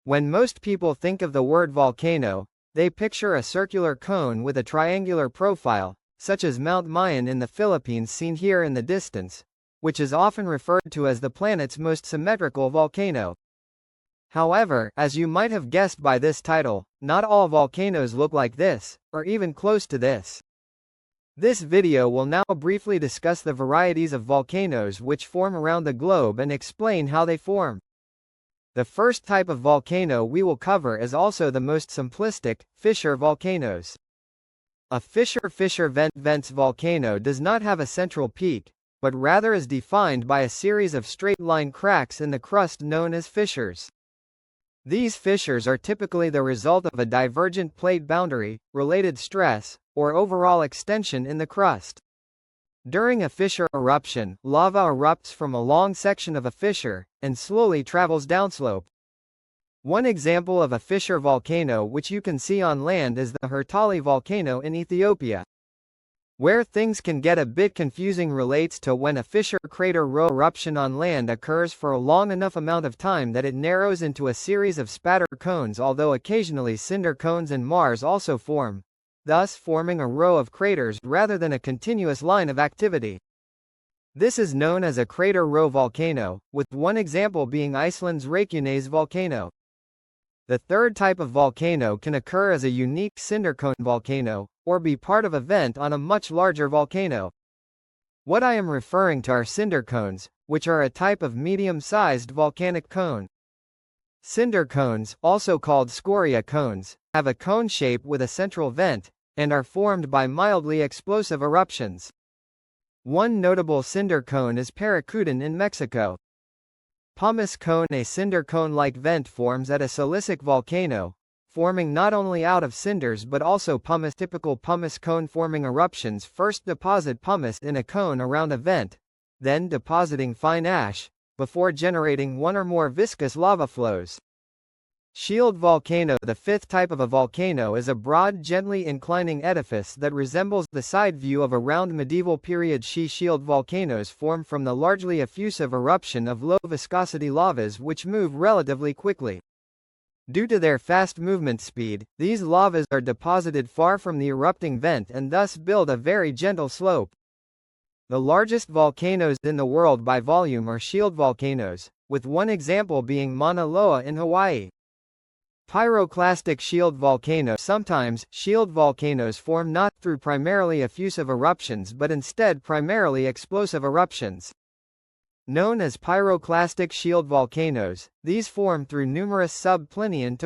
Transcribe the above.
When most people think of the word volcano, they picture a circular cone with a triangular profile, such as Mount Mayon in the Philippines seen here in the distance, which is often referred to as the planet's most symmetrical volcano. However, as you might have guessed by this title, not all volcanoes look like this, or even close to this. This video will now briefly discuss the varieties of volcanoes which form around the globe and explain how they form. The first type of volcano we will cover is also the most simplistic, fissure volcanoes. A fissure vents volcano does not have a central peak, but rather is defined by a series of straight-line cracks in the crust known as fissures. These fissures are typically the result of a divergent plate boundary, related stress, or overall extension in the crust. During a fissure eruption, lava erupts from a long section of a fissure, and slowly travels downslope. One example of a fissure volcano which you can see on land is the Hertali volcano in Ethiopia. Where things can get a bit confusing relates to when a fissure crater row eruption on land occurs for a long enough amount of time that it narrows into a series of spatter cones, although occasionally cinder cones and maars also form, thus forming a row of craters rather than a continuous line of activity. This is known as a crater row volcano, with one example being Iceland's Reykjanes volcano. The third type of volcano can occur as a unique cinder cone volcano, or be part of a vent on a much larger volcano. What I am referring to are cinder cones, which are a type of medium-sized volcanic cone. Cinder cones, also called scoria cones, have a cone shape with a central vent, and are formed by mildly explosive eruptions. One notable cinder cone is Paracutin in Mexico. Pumice cone. A cinder cone-like vent forms at a silicic volcano, forming not only out of cinders but also pumice. Typical pumice cone-forming eruptions first deposit pumice in a cone around a vent, then depositing fine ash, before generating one or more viscous lava flows. Shield volcano. The fifth type of a volcano is a broad, gently inclining edifice that resembles the side view of a round medieval period shield volcanoes form from the largely effusive eruption of low-viscosity lavas which move relatively quickly. Due to their fast movement speed, these lavas are deposited far from the erupting vent and thus build a very gentle slope. The largest volcanoes in the world by volume are shield volcanoes, with one example being Mauna Loa in Hawaii. Pyroclastic shield volcanoes. Sometimes, shield volcanoes form not through primarily effusive eruptions but instead primarily explosive eruptions. Known as pyroclastic shield volcanoes, these form through numerous sub-Plinian to